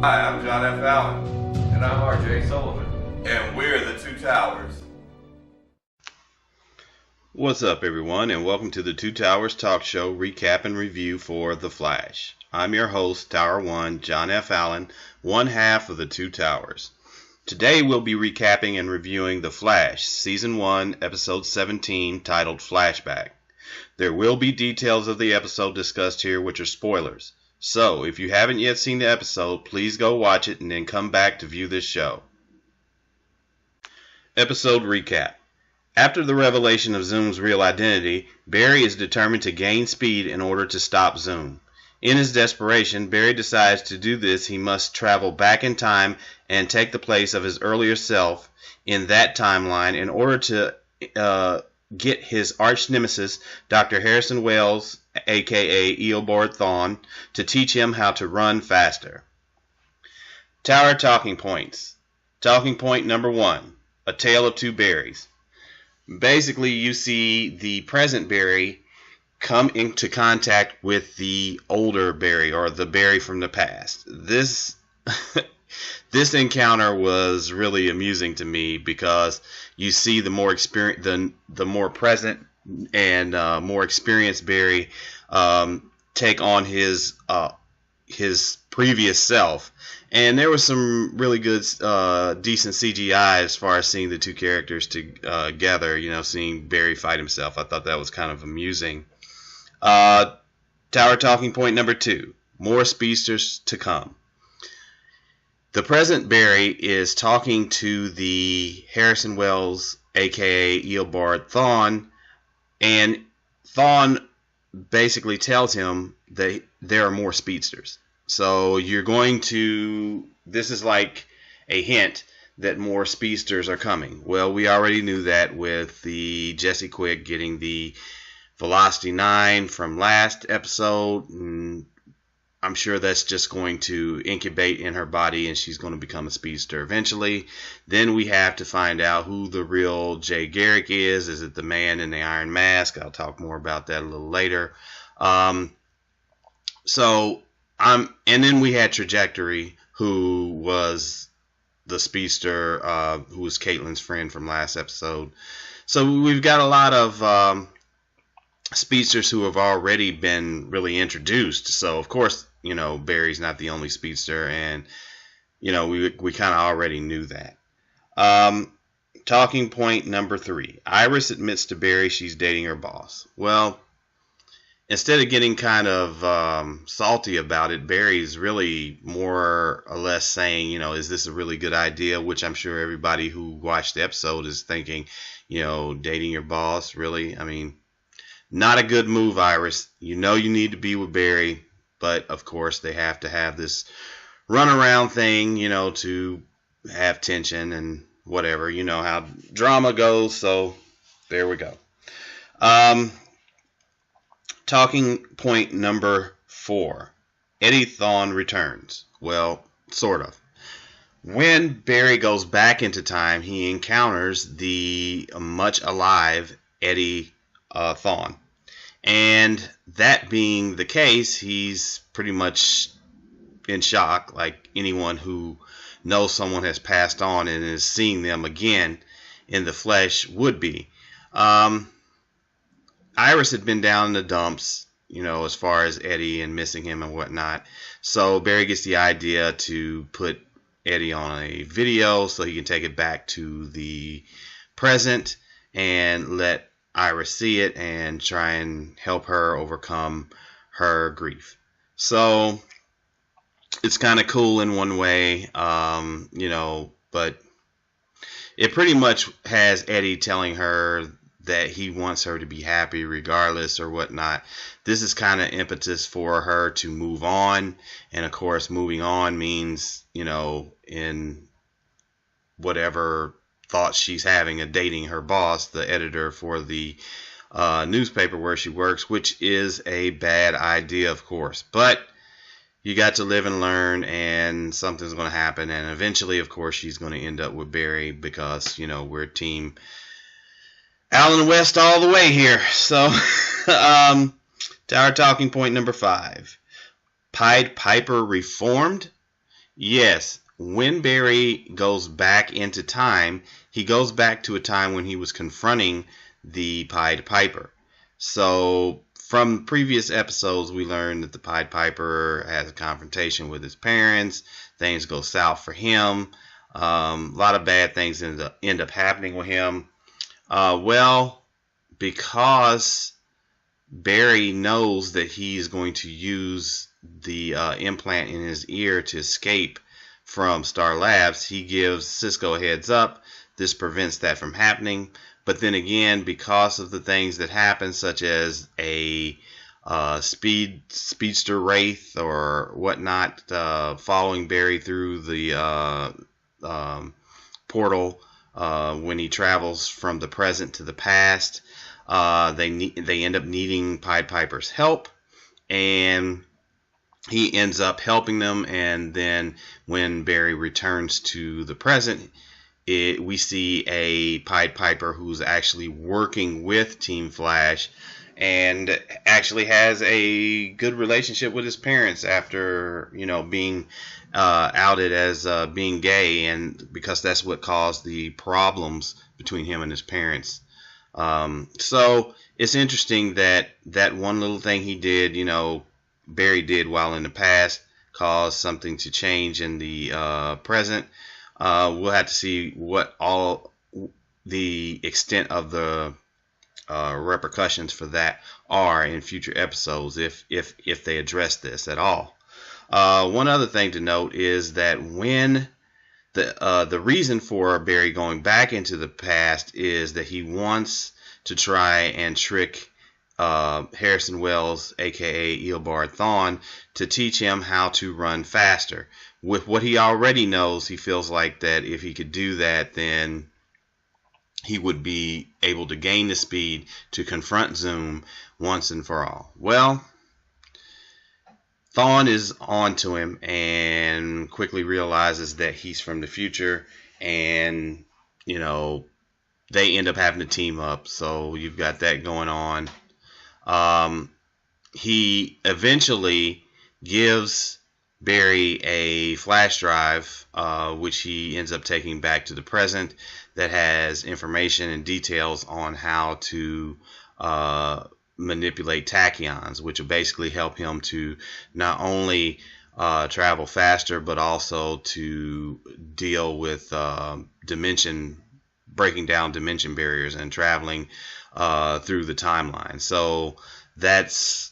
Hi, I'm John F. Allen. And I'm R.J. Sullivan. And we're the Two Towers. What's up, everyone, and welcome to the Two Towers Talk Show recap and review for The Flash. I'm your host, Tower 1, John F. Allen, one half of the Two Towers. Today we'll be recapping and reviewing The Flash, Season 1, Episode 17, titled Flashback. There will be details of the episode discussed here which are spoilers. So, if you haven't yet seen the episode, please go watch it and then come back to view this show. Episode recap. After the revelation of Zoom's real identity, Barry is determined to gain speed in order to stop Zoom. In his desperation, Barry decides to do this he must travel back in time and take the place of his earlier self in that timeline in order to get his arch nemesis, Dr. Harrison Wells, aka Eobard Thawne, to teach him how to run faster. Tower Talking Points. Talking point number 1. A Tale of Two Barrys. Basically, you see the present Barry come into contact with the older Barry, or the Barry from the past. This encounter was really amusing to me because you see the more present and more experienced Barry take on his previous self. And there was some really good, decent CGI as far as seeing the two characters together, seeing Barry fight himself. I thought that was kind of amusing. Tower Talking Point number 2. More speedsters to come. The present Barry is talking to the Harrison Wells, aka Eobard Thawne, and Thawne basically tells him that there are more speedsters. So this is like a hint that more speedsters are coming. Well, we already knew that with the Jesse Quick getting the Velocity 9 from last episode. And I'm sure that's just going to incubate in her body and she's going to become a speedster eventually. Then we have to find out who the real Jay Garrick is. Is it the man in the iron mask? I'll talk more about that a little later. And then we had Trajectory, who was the speedster, who was Caitlin's friend from last episode. So we've got a lot of speedsters who have already been really introduced. So of course, Barry's not the only speedster, and we kind of already knew that. Talking point number 3. Iris admits to Barry she's dating her boss. Well, instead of getting kind of salty about it, Barry's really more or less saying, is this a really good idea? Which I'm sure everybody who watched the episode is thinking, dating your boss, really? I mean, not a good move, Iris. You need to be with Barry, but of course they have to have this runaround thing, to have tension and whatever. You know how drama goes, so there we go. Talking point number 4. Eddie Thawne returns. Well, sort of. When Barry goes back into time, he encounters the much alive Eddie Thawne. And that being the case, he's pretty much in shock, like anyone who knows someone has passed on and is seeing them again in the flesh would be. Iris had been down in the dumps, as far as Eddie and missing him and whatnot. So Barry gets the idea to put Eddie on a video so he can take it back to the present and let Iris see it and try and help her overcome her grief. So it's kind of cool in one way, but it pretty much has Eddie telling her that he wants her to be happy regardless or whatnot. This is kind of impetus for her to move on. And of course, moving on means, in whatever thoughts she's having of dating her boss, the editor for the newspaper where she works, which is a bad idea, of course. But you got to live and learn, and something's going to happen. And eventually, of course, she's going to end up with Barry because, we're team Allen West all the way here. So, Tower Talking Point number 5. Pied Piper reformed? Yes, when Barry goes back into time, he goes back to a time when he was confronting the Pied Piper. So, from previous episodes, we learned that the Pied Piper has a confrontation with his parents. Things go south for him. A lot of bad things end up happening with him. Well, because Barry knows that he's going to use the implant in his ear to escape from Star Labs, he gives Cisco a heads up. This prevents that from happening. But then again, because of the things that happen, such as a speedster wraith or whatnot, following Barry through the portal when he travels from the present to the past, they end up needing Pied Piper's help, and he ends up helping them. And then when Barry returns to the present, we see a Pied Piper who's actually working with Team Flash and actually has a good relationship with his parents after, being outed as being gay, and because that's what caused the problems between him and his parents. So it's interesting that one little thing he did, Barry did while in the past, caused something to change in the present. We'll have to see what all the extent of the repercussions for that are in future episodes, if they address this at all. One other thing to note is that when the reason for Barry going back into the past is that he wants to try and trick Harrison Wells, aka Eobard Thawne, to teach him how to run faster. With what he already knows, he feels like that if he could do that, then he would be able to gain the speed to confront Zoom once and for all. Well, Thawne is on to him and quickly realizes that he's from the future, and they end up having to team up. So you've got that going on. He eventually gives Barry a flash drive, which he ends up taking back to the present, that has information and details on how to manipulate tachyons, which will basically help him to not only travel faster, but also to deal with breaking down dimension barriers and traveling through the timeline. So that's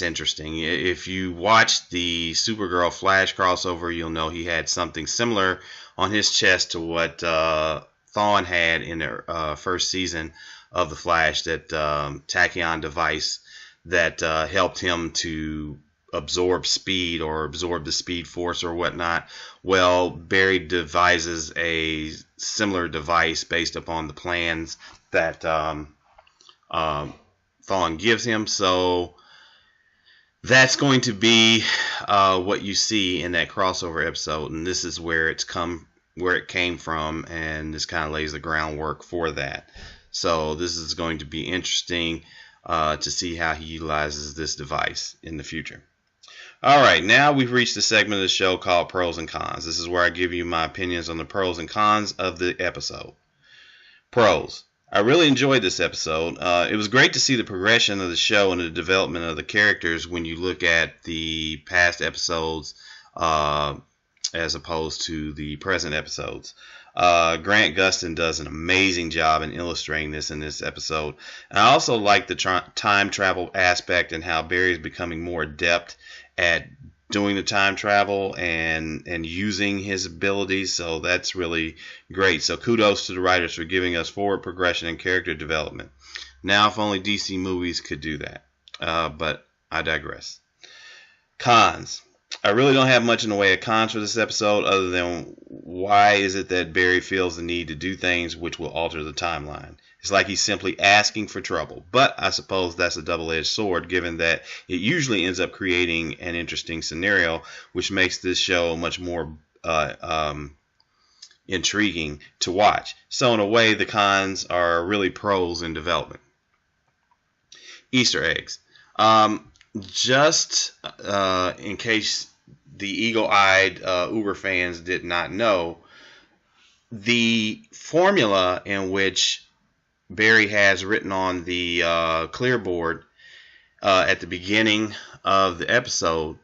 interesting. If you watch the Supergirl Flash crossover, you'll know he had something similar on his chest to what Thawne had in the first season of the Flash, that tachyon device that helped him to absorb speed or absorb the speed force or whatnot. Well, Barry devises a similar device based upon the plans that Thawne gives him. So that's going to be what you see in that crossover episode, and this is where it came from, and this kind of lays the groundwork for that. So this is going to be interesting to see how he utilizes this device in the future. All right, now we've reached the segment of the show called Pros and Cons. This is where I give you my opinions on the pros and cons of the episode. Pros. I really enjoyed this episode. It was great to see the progression of the show and the development of the characters when you look at the past episodes as opposed to the present episodes. Grant Gustin does an amazing job in illustrating this in this episode. And I also like the time travel aspect and how Barry is becoming more adept at doing the time travel and using his abilities. So that's really great. So kudos to the writers for giving us forward progression and character development. Now, if only DC movies could do that. But I digress. Cons. I really don't have much in the way of cons for this episode, other than why is it that Barry feels the need to do things which will alter the timeline. It's like he's simply asking for trouble. But I suppose that's a double-edged sword, given that it usually ends up creating an interesting scenario, which makes this show much more intriguing to watch. So in a way, the cons are really pros in development. Easter eggs. Just in case the eagle-eyed Uber fans did not know, the formula in which Barry has written on the clearboard at the beginning of the episode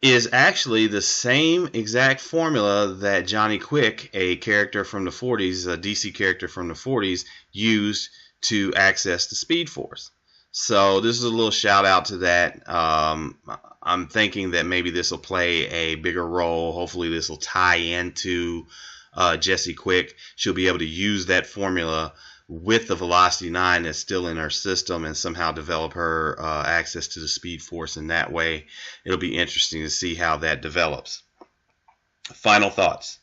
is actually the same exact formula that Johnny Quick, a character from the 40s, a DC character from the 40s, used to access the Speed Force. So this is a little shout out to that. I'm thinking that maybe this will play a bigger role. Hopefully this will tie into Jessie Quick. She'll be able to use that formula with the Velocity 9 that's still in her system and somehow develop her access to the Speed Force in that way. It'll be interesting to see how that develops. Final thoughts.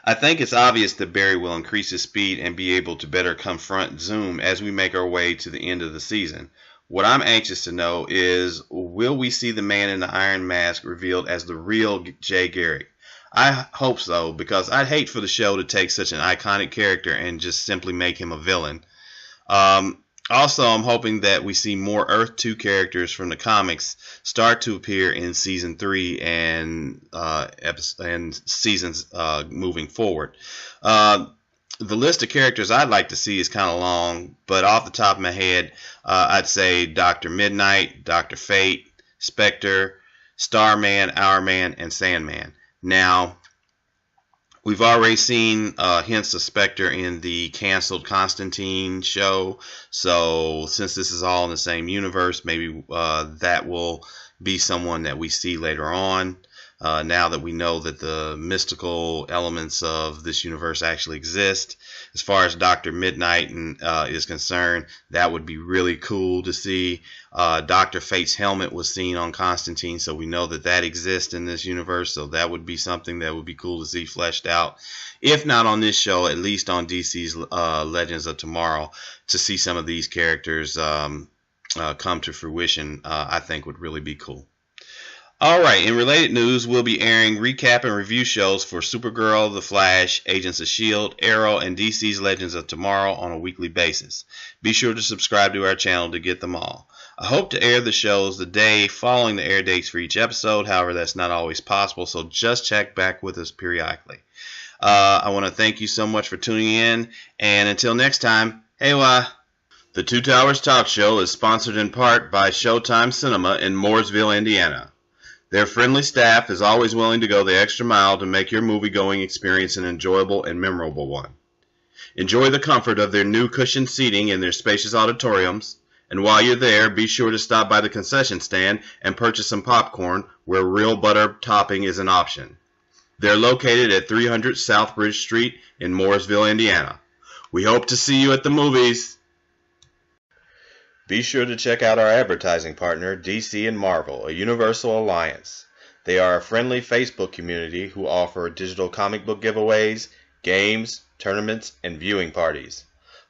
I think it's obvious that Barry will increase his speed and be able to better confront Zoom as we make our way to the end of the season. What I'm anxious to know is, will we see the man in the Iron Mask revealed as the real Jay Garrick? I hope so, because I'd hate for the show to take such an iconic character and just simply make him a villain. Also, I'm hoping that we see more Earth 2 characters from the comics start to appear in Season 3 and seasons moving forward. The list of characters I'd like to see is kind of long, but off the top of my head, I'd say Dr. Midnight, Dr. Fate, Spectre, Starman, Hourman, and Sandman. Now, we've already seen hints of Spectre in the canceled Constantine show, so since this is all in the same universe, maybe that will be someone that we see later on. Now that we know that the mystical elements of this universe actually exist. As far as Dr. Midnight is concerned, that would be really cool to see. Dr. Fate's helmet was seen on Constantine, so we know that that exists in this universe, so that would be something that would be cool to see fleshed out. If not on this show, at least on DC's Legends of Tomorrow, to see some of these characters come to fruition, I think would really be cool. Alright, in related news, we'll be airing recap and review shows for Supergirl, The Flash, Agents of S.H.I.E.L.D., Arrow, and DC's Legends of Tomorrow on a weekly basis. Be sure to subscribe to our channel to get them all. I hope to air the shows the day following the air dates for each episode, however that's not always possible, so just check back with us periodically. I want to thank you so much for tuning in, and until next time, hey wa! The Two Towers Talk Show is sponsored in part by Showtime Cinema in Mooresville, Indiana. Their friendly staff is always willing to go the extra mile to make your movie-going experience an enjoyable and memorable one. Enjoy the comfort of their new cushioned seating in their spacious auditoriums, and while you're there, be sure to stop by the concession stand and purchase some popcorn where real butter topping is an option. They're located at 300 South Bridge Street in Mooresville, Indiana. We hope to see you at the movies! Be sure to check out our advertising partner, DC and Marvel, a universal alliance. They are a friendly Facebook community who offer digital comic book giveaways, games, tournaments, and viewing parties.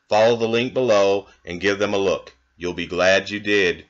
Follow the link below and give them a look. You'll be glad you did.